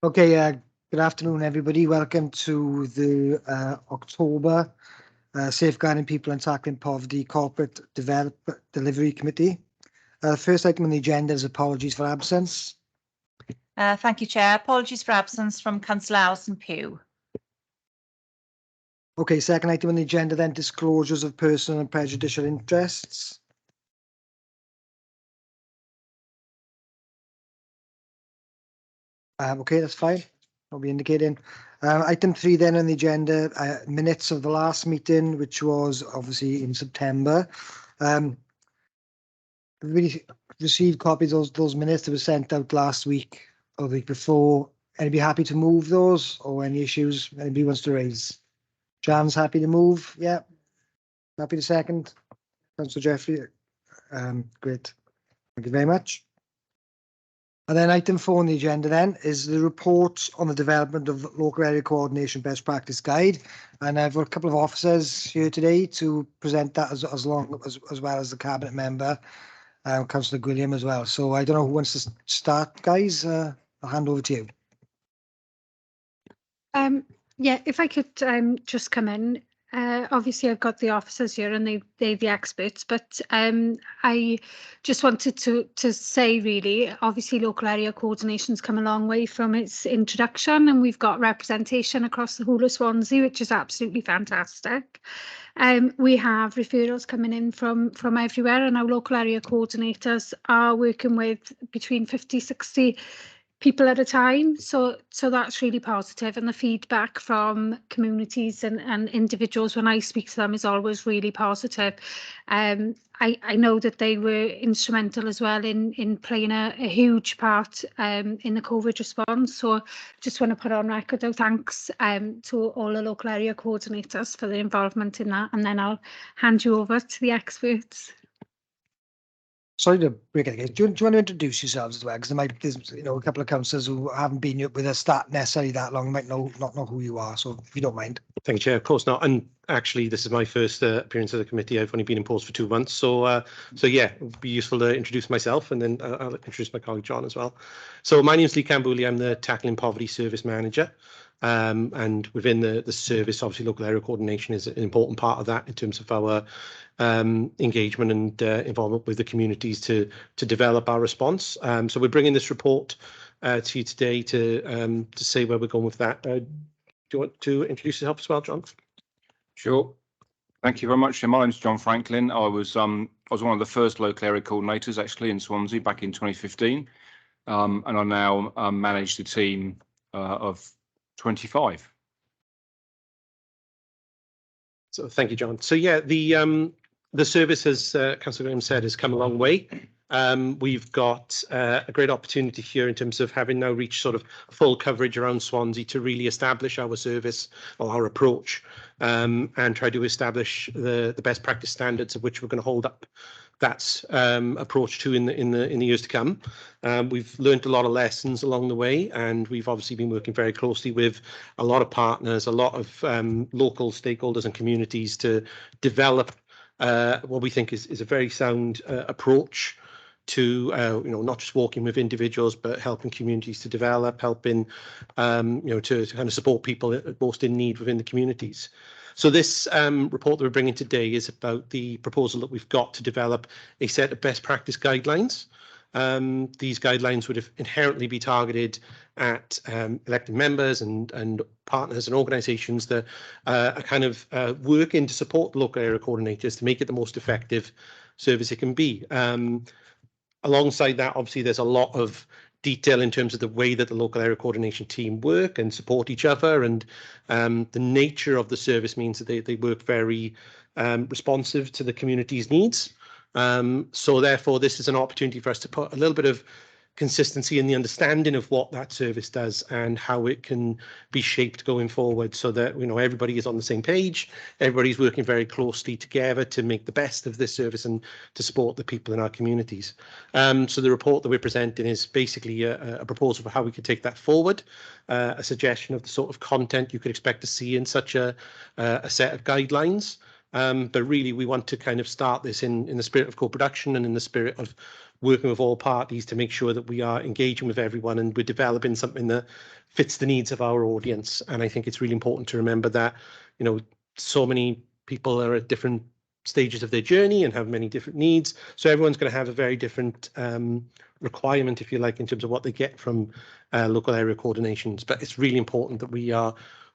Okay, good afternoon, everybody. Welcome to the October Safeguarding People and Tackling Poverty Corporate Delivery Committee. First item on the agenda is apologies for absence. Thank you, Chair. Apologies for absence from Councillor Alison Pugh. Okay, second item on the agenda then, disclosures of personal and prejudicial interests. Okay, that's fine. I'll be indicating. Item 3 then on the agenda, minutes of the last meeting, which was obviously in September. Everybody received copies of those minutes that were sent out last week or the week before. Anybody happy to move those, or any issues anybody wants to raise? Jan's happy to move. Yeah. Happy to second. Councillor Jeffrey. Great. Thank you very much. And then item 4 on the agenda then is the report on the development of local area coordination best practice guide. And I've got a couple of officers here today to present that as well as the cabinet member, Councillor Gwilliam as well. So I don't know who wants to start, guys. I'll hand over to you. Yeah, if I could just come in. Obviously, I've got the officers here and they're the experts, but I just wanted to say, really, obviously local area coordination's come a long way from its introduction, and we've got representation across the whole of Swansea, which is absolutely fantastic. We have referrals coming in from everywhere, and our local area coordinators are working with between 50, 60 people at a time, so that's really positive, and the feedback from communities and individuals when I speak to them is always really positive. I know that they were instrumental as well in playing a huge part in the COVID response, so just want to put on record our thanks to all the local area coordinators for their involvement in that, and then I'll hand you over to the experts. Sorry to break it again. Do you want to introduce yourselves as well? Because there's a couple of councillors who haven't been with us that necessarily that long, might not know who you are. So if you don't mind. Thank you, Chair. Of course not. And actually, this is my first appearance at the committee. I've only been in post for 2 months. So yeah, it would be useful to introduce myself, and then I'll introduce my colleague John as well. So my name is Lee Cambouli. I'm the Tackling Poverty Service Manager. And within the service, obviously, local area coordination is an important part of that in terms of our engagement and involvement with the communities to develop our response. So we're bringing this report to you today to say where we're going with that. Do you want to introduce yourself as well, John? Sure. Thank you very much. My name's John Franklin. I was one of the first local area coordinators actually in Swansea back in 2015, and I now manage the team of 25. So thank you, John. So yeah, the service, as Councillor Graham said, has come a long way. We've got a great opportunity here in terms of having now reached sort of full coverage around Swansea to really establish our service or our approach, and try to establish the best practice standards of which we're going to hold up that approach to in the years to come. We've learned a lot of lessons along the way, and we've obviously been working very closely with a lot of partners, a lot of local stakeholders and communities to develop what we think is a very sound approach to not just working with individuals, but helping communities to develop, helping to kind of support people most in need within the communities. So this report that we're bringing today is about the proposal that we've got to develop a set of best practice guidelines. These guidelines would inherently be targeted at elected members and partners and organisations that are kind of working to support local area coordinators to make it the most effective service it can be. Alongside that, obviously, there's a lot of detail in terms of the way that the local area coordination team work and support each other, and the nature of the service means that they work very responsive to the community's needs. So therefore, this is an opportunity for us to put a little bit of consistency in the understanding of what that service does and how it can be shaped going forward, so that everybody is on the same page, everybody's working very closely together to make the best of this service and to support the people in our communities. So the report that we're presenting is basically a proposal for how we could take that forward, a suggestion of the sort of content you could expect to see in such a set of guidelines. But really, we want to kind of start this in the spirit of co-production and in the spirit of working with all parties to make sure that we are engaging with everyone and we're developing something that fits the needs of our audience. And I think it's really important to remember that, you know, so many people are at different stages of their journey and have many different needs. So everyone's going to have a very different requirement, if you like, in terms of what they get from local area coordinations. But it's really important that we are,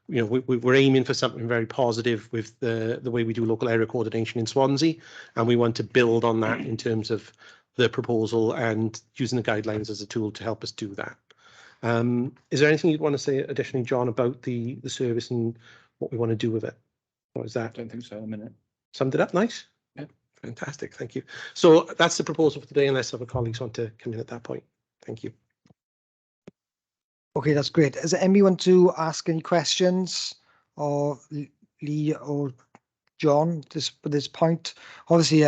you know, we're aiming for something very positive with the way we do local area coordination in Swansea, and we want to build on that in terms of the proposal and using the guidelines as a tool to help us do that. Is there anything you'd want to say additionally, John, about the service and what we want to do with it? Or is that? I don't think so. A minute. Summed it up nice? Yeah. Fantastic, thank you. So that's the proposal for today, unless other colleagues want to come in at that point. Thank you. Okay, that's great. Does anybody want to ask any questions or Lee or John at this point? Obviously,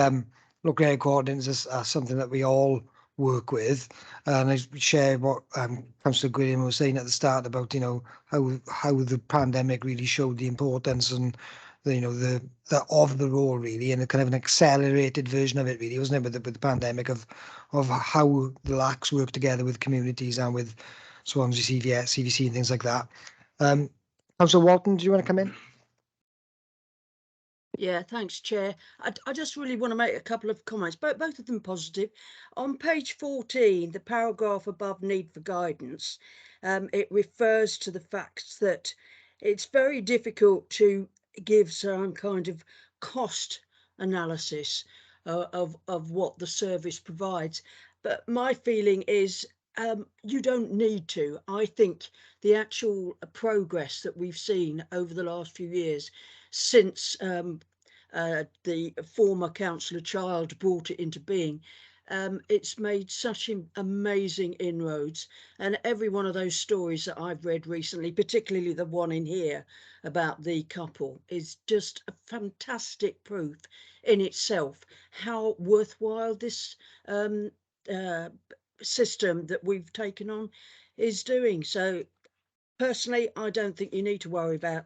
local area coordinates is something that we all work with, and I share what Councillor Graham was saying at the start about, you know, how the pandemic really showed the importance and the, you know, the of the role really, and a kind of an accelerated version of it really, wasn't it, with the pandemic of how the LACs work together with communities and with Swansea CVC and things like that. Councillor Walton, do you want to come in? Yeah, thanks, Chair. I just really want to make a couple of comments, both of them positive. On page 14, the paragraph above need for guidance, it refers to the fact that it's very difficult to give some kind of cost analysis of what the service provides. But my feeling is you don't need to. I think the actual progress that we've seen over the last few years since the former Councillor Child brought it into being, it's made such amazing inroads. And every one of those stories that I've read recently, particularly the one in here about the couple, is just a fantastic proof in itself how worthwhile this system that we've taken on is doing. So personally, I don't think you need to worry about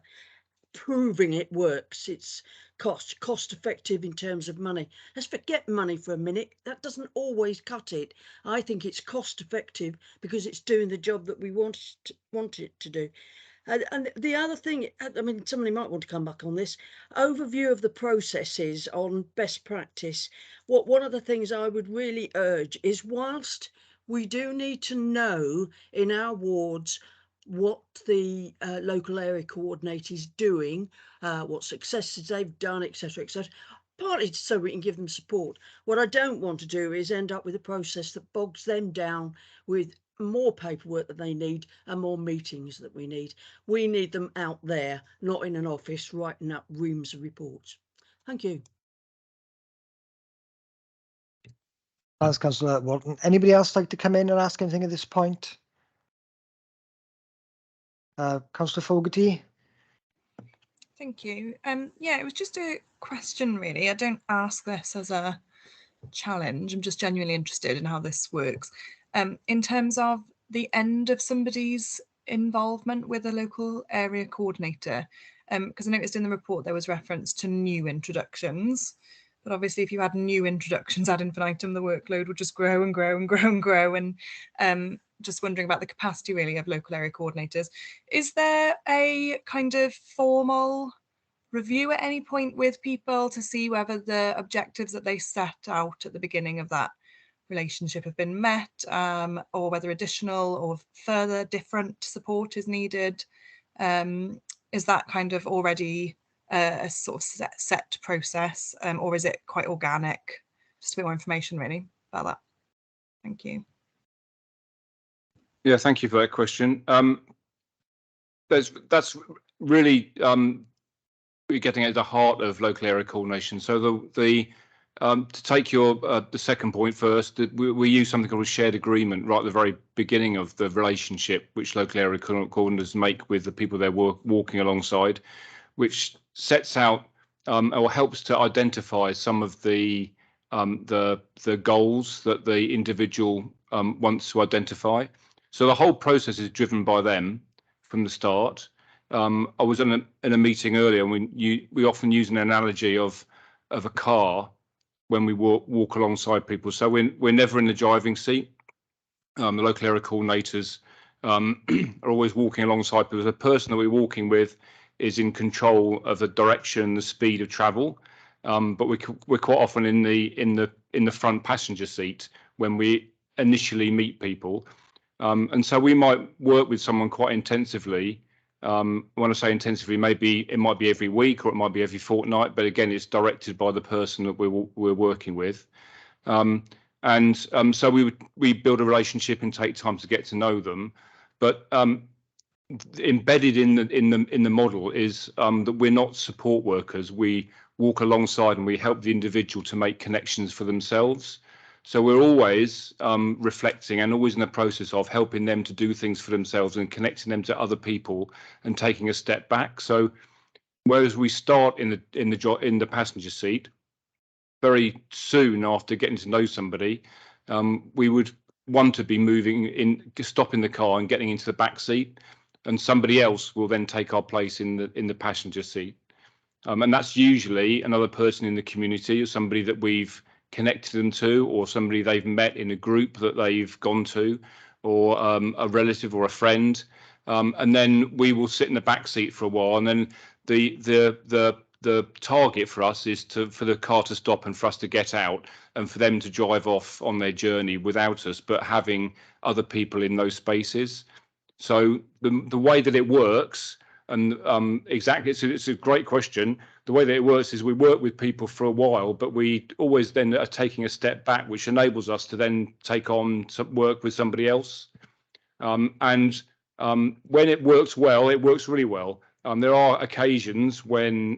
proving it works. It's cost effective in terms of money. Let's forget money for a minute. That doesn't always cut it. I think it's cost effective because it's doing the job that we want it to do. And the other thing, I mean, somebody might want to come back on this overview of the processes on best practice. One of the things I would really urge is, whilst we do need to know in our wards what the local area coordinator is doing, what successes they've done, etc., etc., partly so we can give them support. What I don't want to do is end up with a process that bogs them down with more paperwork that they need and more meetings that we need. We need them out there, not in an office writing up reams of reports. Thank you. Thanks, Councillor Walton. Anybody else like to come in and ask anything at this point? Councillor Fogarty. Thank you. Yeah, it was just a question really. I don't ask this as a challenge. I'm just genuinely interested in how this works. In terms of the end of somebody's involvement with a local area coordinator, because I noticed in the report there was reference to new introductions. But obviously, if you had new introductions ad infinitum, the workload would just grow and grow and grow and grow. And just wondering about the capacity really of local area coordinators. Is there a kind of formal review at any point with people to see whether the objectives that they set out at the beginning of that relationship have been met, or whether additional or further different support is needed? Is that kind of already a sort of set process, or is it quite organic? Just a bit more information really about that. Thank you. Yeah, thank you for that question. That's really we're getting at the heart of local area coordination. So to take your the second point first, we use something called a shared agreement right at the very beginning of the relationship, which local area coordinators make with the people they're walking alongside, which sets out or helps to identify some of the goals that the individual wants to identify. So the whole process is driven by them from the start. I was in a meeting earlier, and we often use an analogy of a car when we walk alongside people. So we're never in the driving seat. The local area coordinators are always walking alongside people. The person that we're walking with is in control of the direction, the speed of travel, but we're quite often in the front passenger seat when we initially meet people, and so we might work with someone quite intensively. When I say intensively, maybe it might be every week or it might be every fortnight, but again, it's directed by the person that we're working with. So we build a relationship and take time to get to know them, but embedded in the model is that we're not support workers. We walk alongside and we help the individual to make connections for themselves. So we're always reflecting and always in the process of helping them to do things for themselves and connecting them to other people and taking a step back. So whereas we start in the passenger seat, very soon after getting to know somebody, we would want to be stopping the car and getting into the back seat, and somebody else will then take our place in the passenger seat. And that's usually another person in the community, or somebody that we've connected them to, or somebody they've met in a group that they've gone to, or a relative or a friend. And then we will sit in the back seat for a while, and then the target for us is for the car to stop and for us to get out and for them to drive off on their journey without us, but having other people in those spaces. So the way that it works, and exactly, it's a great question. The way that it works is we work with people for a while, but we always then are taking a step back, which enables us to then take on some work with somebody else. And when it works well, it works really well. There are occasions when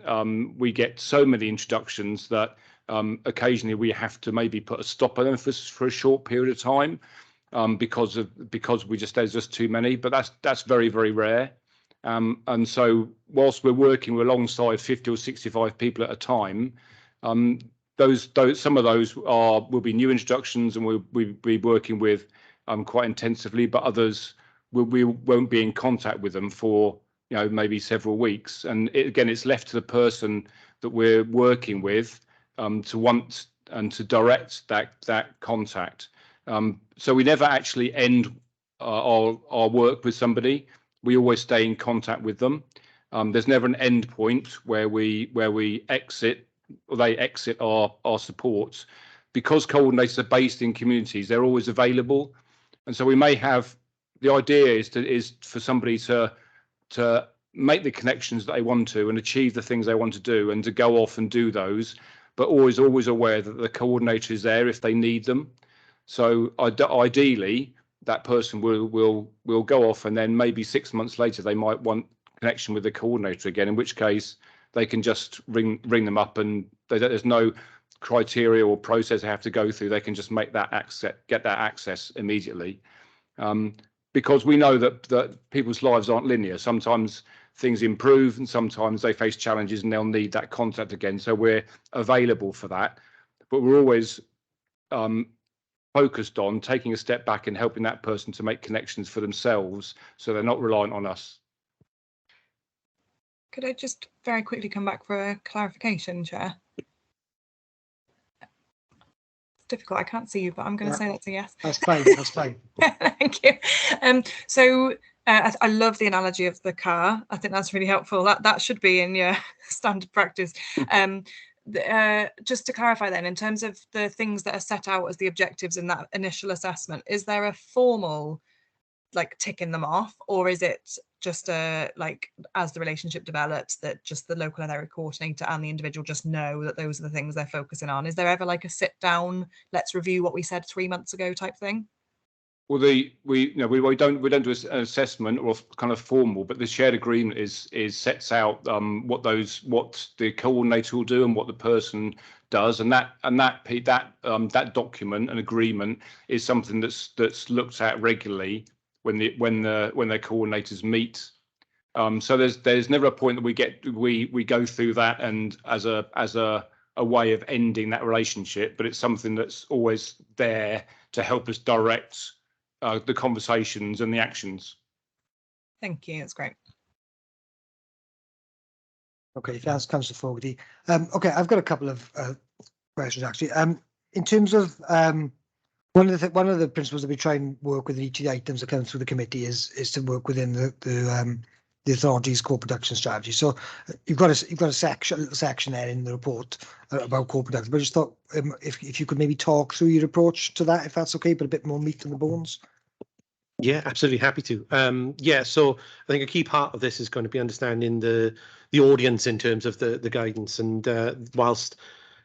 we get so many introductions that occasionally we have to maybe put a stop on them for a short period of time, because there's just too many. But that's very, very rare. And so whilst we're working alongside 50 or 65 people at a time, some of those will be new introductions and we'll be working with quite intensively, but others we won't be in contact with them for maybe several weeks. And again, it's left to the person that we're working with to want and to direct that contact. So we never actually end our work with somebody. We always stay in contact with them. There's never an end point where we exit or they exit our supports, because coordinators are based in communities. They're always available, and so we may have, the idea is for somebody to make the connections that they want to and achieve the things they want to do and to go off and do those, but always aware that the coordinator is there if they need them. So ideally, that person will go off, and then maybe 6 months later they might want connection with the coordinator again, in which case they can just ring them up, and there's no criteria or process they have to go through. They can just get that access immediately, because we know that people's lives aren't linear. Sometimes things improve and sometimes they face challenges and they'll need that contact again. So we're available for that, but we're always focused on taking a step back and helping that person to make connections for themselves, so they're not reliant on us. Could I just very quickly come back for a clarification, Chair? It's difficult, I can't see you, but I'm going to say that's a yes. That's fine, that's fine. Thank you. So I love the analogy of the car. I think that's really helpful. That should be in your standard practice. Just to clarify then, in terms of the things that are set out as the objectives in that initial assessment, is there a formal ticking them off, or is it just as the relationship develops, that just the local area coordinator and the individual just know that those are the things they're focusing on? Is there ever a sit down, let's review what we said 3 months ago type thing? Well, we don't do an assessment or kind of formal, but the shared agreement sets out what the coordinator will do and what the person does, and that document and agreement is something that's looked at regularly when their coordinators meet. So there's never a point that we go through that and as a way of ending that relationship, but it's something that's always there to help us direct the conversations and the actions. Thank you, that's great. Okay, thanks, Councillor Fogarty. Okay, I've got a couple of questions actually. In terms of one of the principles that we try and work with each of the items that come through the committee is to work within the authority's co-production strategy. So you've got a section there in the report about co-production. But I just thought if you could maybe talk through your approach to that, if that's okay, but a bit more meat on the bones. Yeah, absolutely happy to. Yeah, so I think a key part of this is going to be understanding the audience in terms of the guidance. And whilst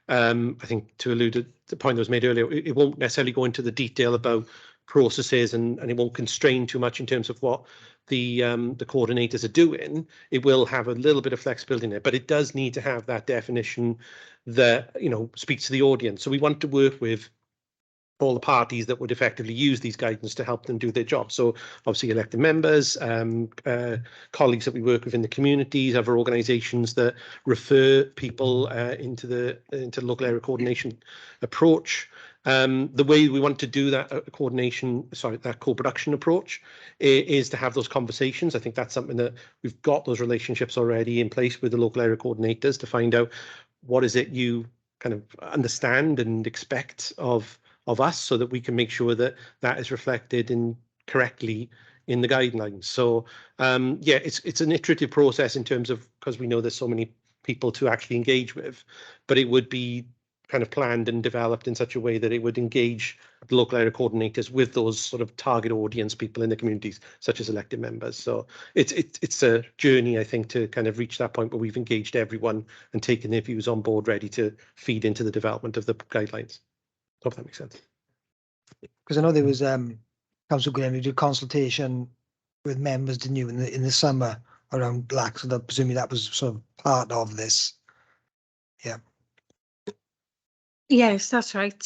I think to allude to the point that was made earlier, it won't necessarily go into the detail about processes and it won't constrain too much in terms of what the coordinators are doing. It will have a little bit of flexibility in it, but it does need to have that definition that, you know, speaks to the audience. So we want to work with all the parties that would effectively use these guidance to help them do their job. So obviously elected members, colleagues that we work with in the communities, other organisations that refer people into the local area coordination approach. The way we want to do that that co-production approach is to have those conversations. I think that's something that we've got those relationships already in place with the local area coordinators to find out what is it you kind of understand and expect of us, so that we can make sure that that is reflected correctly in the guidelines. So yeah, it's an iterative process in terms of, because we know there's so many people to actually engage with, but it would be kind of planned and developed in such a way that it would engage the local area coordinators with those sort of target audience people in the communities, such as elected members. So it's a journey, I think, to kind of reach that point where we've engaged everyone and taken their views on board, ready to feed into the development of the guidelines. Hope that makes sense. Because I know there was Councillor Graham, you did consultation with members, didn't you, in the summer around black, so that presumably that was sort of part of this. Yeah. Yes, that's right.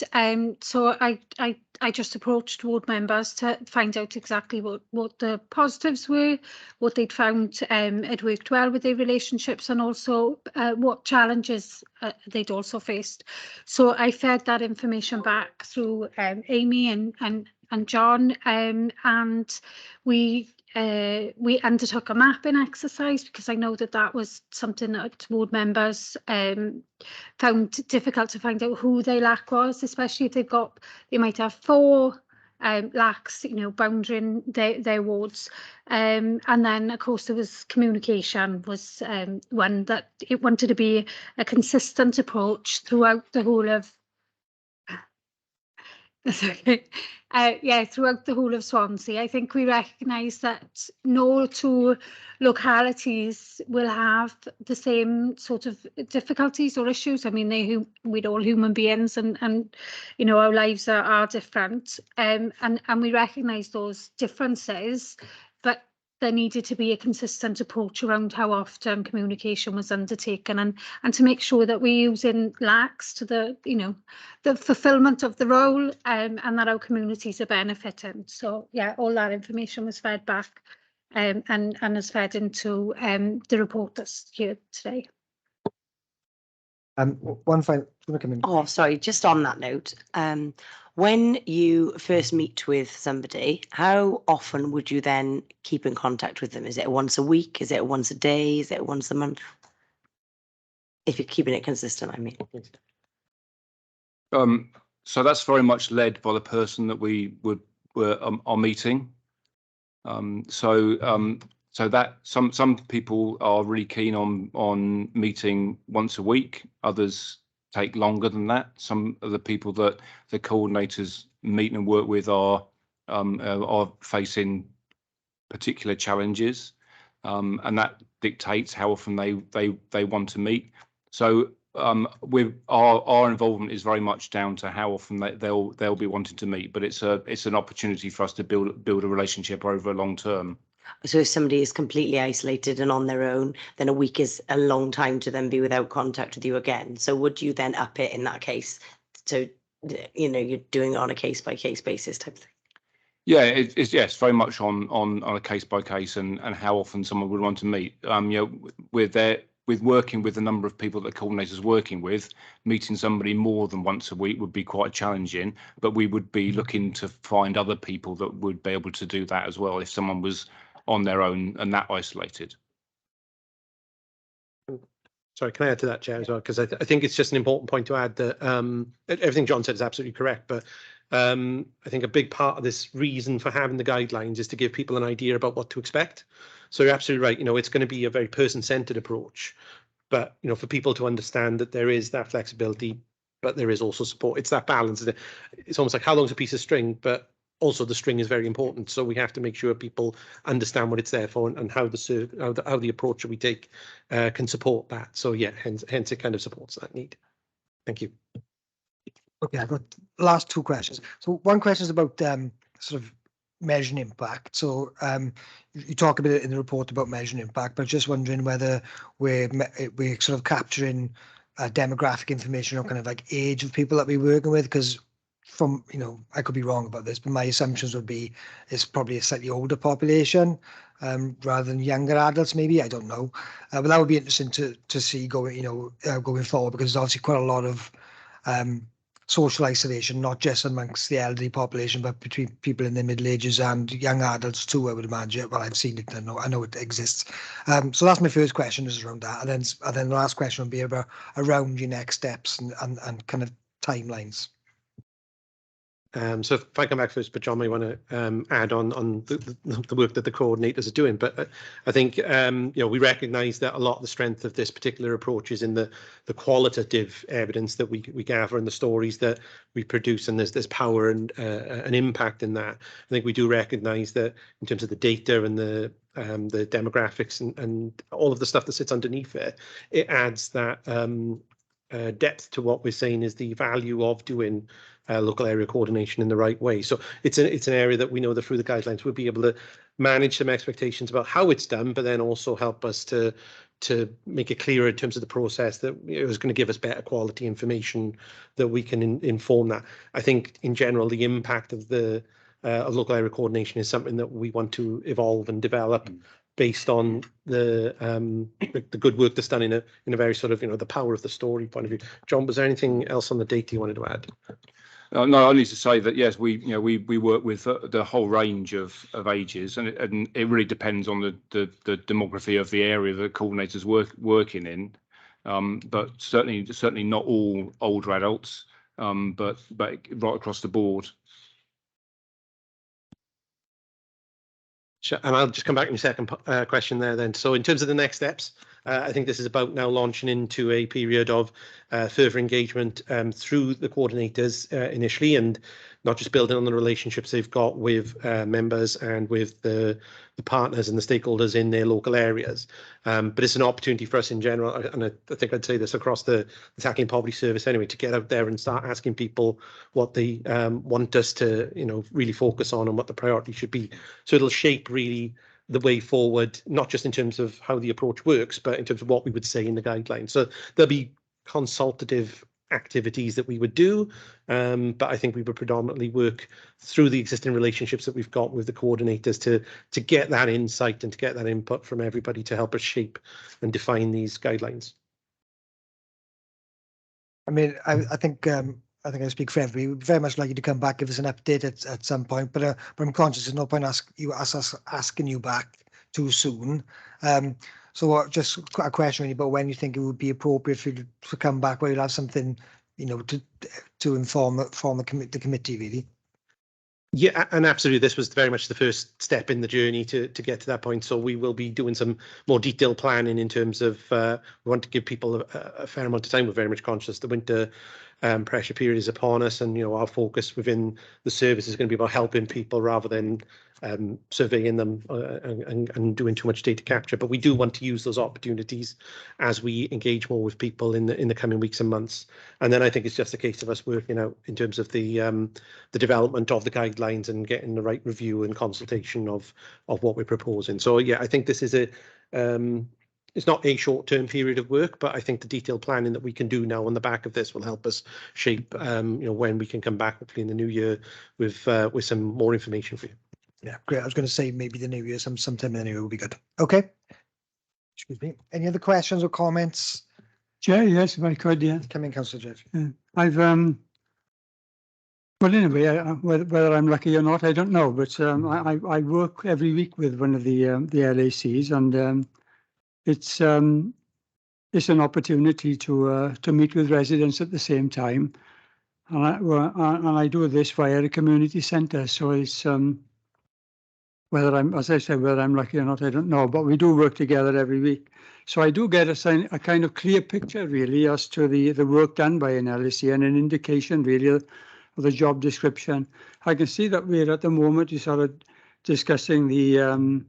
So I just approached ward members to find out exactly what the positives were, what they'd found had worked well with their relationships, and also what challenges they'd also faced. So I fed that information back through Amy and John, and we undertook a mapping exercise, because I know that was something that ward members found difficult to find out who their LAC was, especially if they might have 4 LACs, you know, bounding their wards. And then, of course, there was communication was one that it wanted to be a consistent approach throughout the whole of throughout the whole of Swansea. I think we recognise that no 2 localities will have the same sort of difficulties or issues. I mean, we're all human beings, and you know, our lives are different, and we recognise those differences, but there needed to be a consistent approach around how often communication was undertaken, and to make sure that we're using LACs to the fulfilment of the role, and that our communities are benefiting. So yeah, all that information was fed back and is fed into the report that's here today. One final. Come in. Oh, sorry, just on that note, when you first meet with somebody, how often would you then keep in contact with them? Is it once a week? Is it once a day? Is it once a month? If you're keeping it consistent, I mean. So that's very much led by the person that we are meeting. So that some people are really keen on meeting once a week. Others take longer than that. Some of the people that the coordinators meet and work with are facing particular challenges, and that dictates how often they want to meet. So with our involvement is very much down to how often they'll be wanting to meet, but it's an opportunity for us to build a relationship over a long term. So if somebody is completely isolated and on their own, then a week is a long time to then be without contact with you again. So would you then up it in that case? So, you know, you're doing it on a case by case basis type of thing. Yeah, it's yes, very much on a case by case and how often someone would want to meet. You know, with working with the number of people that the coordinator's working with, meeting somebody more than once a week would be quite challenging, but we would be looking to find other people that would be able to do that as well if someone was on their own and that isolated. Sorry, can I add to that, Chair, as well? Because I think it's just an important point to add that everything John said is absolutely correct, but I think a big part of this reason for having the guidelines is to give people an idea about what to expect. So you're absolutely right. It's going to be a very person-centered approach, but for people to understand that there is that flexibility, but there is also support. It's that balance. It's almost like how long's a piece of string, but also the string is very important. So we have to make sure people understand what it's there for and how the approach that we take can support that. So yeah, hence it kind of supports that need. Thank you. Okay, I've got last two questions. So one question is about sort of measuring impact. So you talk a bit in the report about measuring impact, but just wondering whether we're sort of capturing demographic information or kind of like age of people that we're working with, because from, I could be wrong about this, but my assumptions would be it's probably a slightly older population rather than younger adults, maybe. I don't know. But that would be interesting to see going forward, because there's obviously quite a lot of social isolation, not just amongst the elderly population, but between people in their middle ages and young adults too, I would imagine. Well, I've seen it, I know it exists. So that's my first question, is around that. And then the last question would be around your next steps and kind of timelines. So if I come back first, but John may want to add on the work that the coordinators are doing. But I think we recognise that a lot of the strength of this particular approach is in the qualitative evidence that we gather and the stories that we produce, and there's power and an impact in that. I think we do recognise that in terms of the data and the demographics and all of the stuff that sits underneath it adds that depth to what we're saying is the value of doing local area coordination in the right way. So it's an area that we know that through the guidelines we'll be able to manage some expectations about how it's done, but then also help us to make it clearer in terms of the process that it was going to give us better quality information that we can inform that. I think in general the impact of the of local area coordination is something that we want to evolve and develop based on the good work that's done in a very sort of the power of the story point of view. John, was there anything else on the data you wanted to add? No, only to say that yes, we work with the whole range of ages, and it really depends on the demography of the area that coordinators working in. But certainly not all older adults, but right across the board. Sure. And I'll just come back to your second question there then. So in terms of the next steps, I think this is about now launching into a period of further engagement through the coordinators initially, and not just building on the relationships they've got with members and with the partners and the stakeholders in their local areas. But it's an opportunity for us in general, and I think I'd say this across the Tackling Poverty Service anyway, to get out there and start asking people what they want us to really focus on and what the priority should be. So it'll shape really the way forward, not just in terms of how the approach works, but in terms of what we would say in the guidelines. So there'll be consultative activities that we would do, but I think we would predominantly work through the existing relationships that we've got with the coordinators to get that insight and to get that input from everybody to help us shape and define these guidelines. I mean, I think I speak for everybody. We'd very much like you to come back, give us an update at some point, but I'm conscious there's no point asking you back too soon. So just a question really about when you think it would be appropriate for you to come back, where you'll have something, to inform the committee really. Yeah, and absolutely, this was very much the first step in the journey to get to that point. So we will be doing some more detailed planning in terms of we want to give people a fair amount of time. We're very much conscious the winter pressure period is upon us, and our focus within the service is going to be about helping people rather than surveying them and doing too much data capture. But we do want to use those opportunities as we engage more with people in the coming weeks and months. And then I think it's just a case of us working out in terms of the development of the guidelines and getting the right review and consultation of what we're proposing. So yeah, I think this is it's not a short-term period of work, but I think the detailed planning that we can do now on the back of this will help us shape when we can come back hopefully in the new year with some more information for you. Yeah, great. I was going to say maybe the new year, sometime in the new year will be good. Okay. Excuse me. Any other questions or comments? Chair, yes, if I could, yeah. Come in, Councillor Jeff. Yeah. I've well, anyway, whether I'm lucky or not, I don't know. But I work every week with one of the LACs, and it's it's an opportunity to meet with residents at the same time. And I do this via a community centre. So it's whether I'm, as I said, whether I'm lucky or not, I don't know. But we do work together every week. So I do get a kind of clear picture really as to the work done by an LSE and an indication really of the job description. I can see that we're at the moment sort of discussing the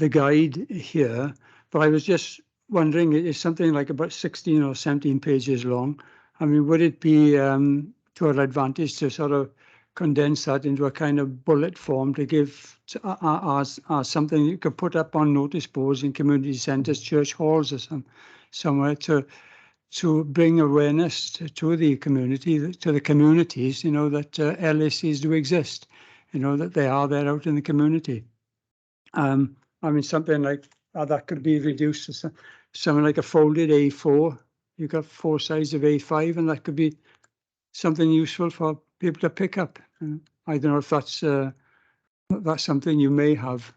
guide here, but I was just wondering, it's something like about 16 or 17 pages long. I mean, would it be to our advantage to sort of condense that into a kind of bullet form to give as something you could put up on notice boards in community centres, church halls, or somewhere to bring awareness to the community, to the communities, you know, that LSEs do exist, you know, that they are there out in the community. I mean, something like that could be reduced to something like a folded A4. You've got 4 sides of A5, and that could be something useful for people to pick up. I don't know if that's something you may have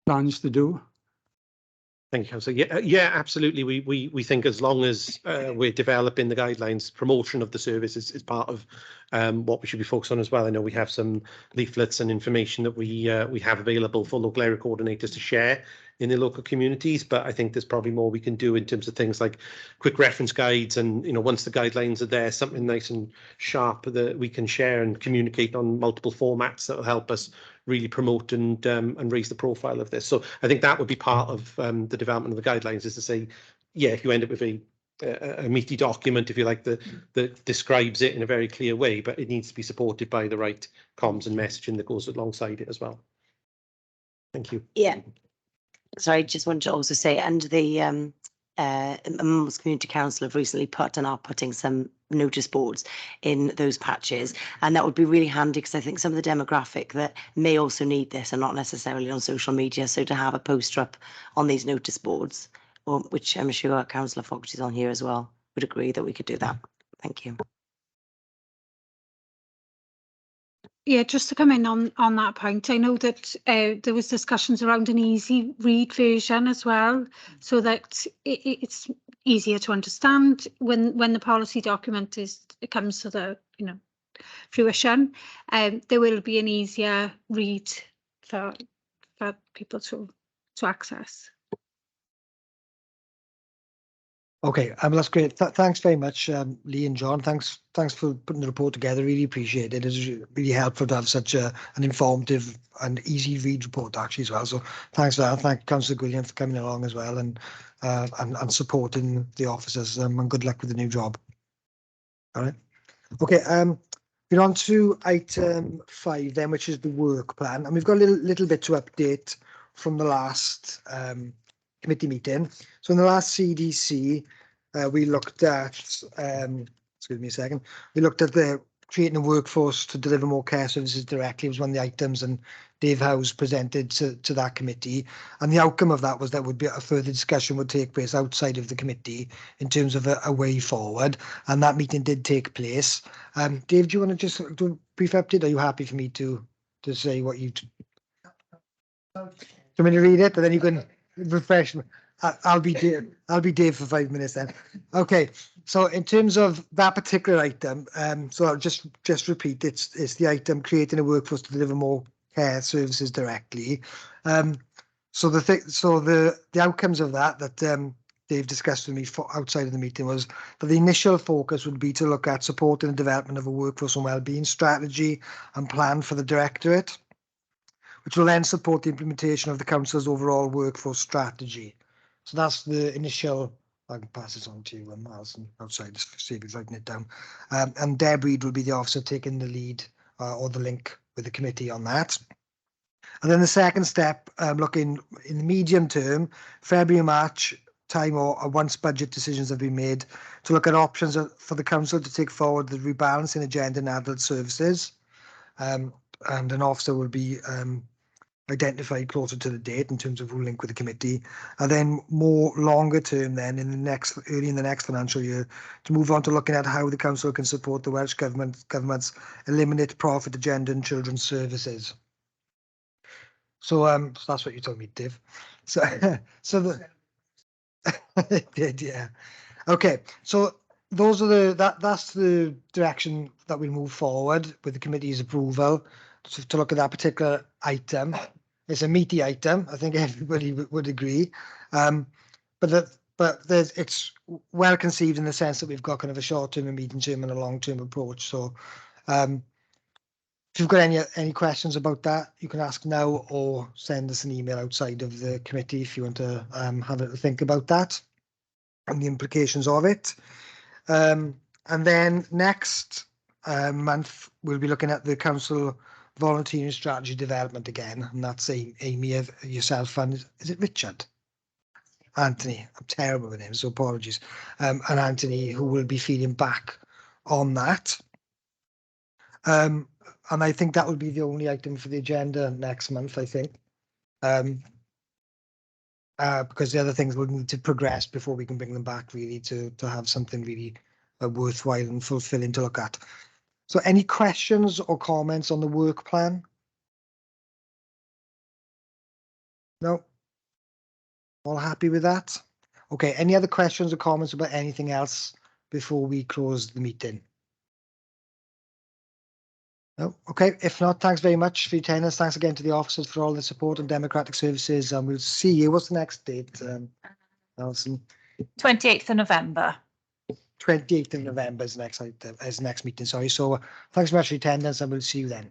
plans to do. Thank you, Councillor. Yeah, absolutely. We think as long as we're developing the guidelines, promotion of the service is part of what we should be focused on as well. I know we have some leaflets and information that we have available for local area coordinators to share in the local communities, but I think there's probably more we can do in terms of things like quick reference guides, and once the guidelines are there, something nice and sharp that we can share and communicate on multiple formats that will help us really promote and raise the profile of this. So I think that would be part of the development of the guidelines, is to say, yeah, if you end up with a meaty document, if you like, that describes it in a very clear way, but it needs to be supported by the right comms and messaging that goes alongside it as well. Thank you. Yeah. So I just wanted to also say, and the Mumbles Community Council have recently put and are putting some notice boards in those patches, and that would be really handy because I think some of the demographic that may also need this are not necessarily on social media. So to have a poster up on these notice boards, or which I'm sure Councillor Fogarty is on here as well, would agree that we could do that. Thank you. Yeah, just to come in on that point, I know that there was discussions around an easy read version as well, so that it's easier to understand when the policy document comes to the fruition. There will be an easier read for people to access. Okay, that's great. Thanks very much, Lee and John. Thanks for putting the report together. Really appreciate it. It's really helpful to have such an informative and easy read report actually as well. So thanks for that. Thank Councillor Gwilliam for coming along as well and supporting the officers. And good luck with the new job. All right. Okay. We're on to item 5 then, which is the work plan, and we've got a little bit to update from the last committee meeting. So in the last CDC, we looked at, excuse me a second, we looked at the creating a workforce to deliver more care services directly. It was one of the items, and Dave Howes presented to that committee. And the outcome of that was that would be a further discussion would take place outside of the committee in terms of a way forward. And that meeting did take place. Dave, do you want to just do a brief update? Are you happy for me to say what you? Do you want me to read it, and then you can refresh me? I'll be Dave for 5 minutes then. Okay, so in terms of that particular item, so I'll just repeat, it's the item creating a workforce to deliver more care services directly. So the outcomes of that Dave discussed with me outside of the meeting was that the initial focus would be to look at supporting the development of a workforce and wellbeing strategy and plan for the directorate, which will then support the implementation of the council's overall workforce strategy. So that's the initial. I can pass this on to you, Alison, outside, to see if he's writing it down. And Deb Reid will be the officer taking the lead or the link with the committee on that. And then the second step, looking in the medium term, February, March time, or once budget decisions have been made, to look at options for the council to take forward the rebalancing agenda in adult services. And an officer will be identified closer to the date in terms of who link with the committee, and then more longer term then early in the next financial year to move on to looking at how the council can support the Welsh government's eliminate profit agenda in children's services. So that's what you told me, Dave. So It did, yeah. Okay, so those are that's the direction that we move forward with the committee's approval to look at that particular item. It's a meaty item. I think everybody would agree. But it's well conceived in the sense that we've got kind of a short-term, a medium-term, and a long-term approach. So, if you've got any questions about that, you can ask now or send us an email outside of the committee if you want to have a think about that and the implications of it. And then next month, we'll be looking at the council volunteering strategy development again. And that's Amy, yourself, and is it Richard? Anthony. I'm terrible with names, so apologies. And Anthony, who will be feeding back on that. And I think that will be the only item for the agenda next month, I think. Because the other things will need to progress before we can bring them back, really, to have something really worthwhile and fulfilling to look at. So any questions or comments on the work plan? No? All happy with that? Okay, any other questions or comments about anything else before we close the meeting? No? Okay, if not, thanks very much for your attendance. Thanks again to the officers for all the support and democratic services, and we'll see you. What's the next date, Alison? 28th of November. 28th of November is next meeting, sorry. So thanks very much for your attendance, and we'll see you then.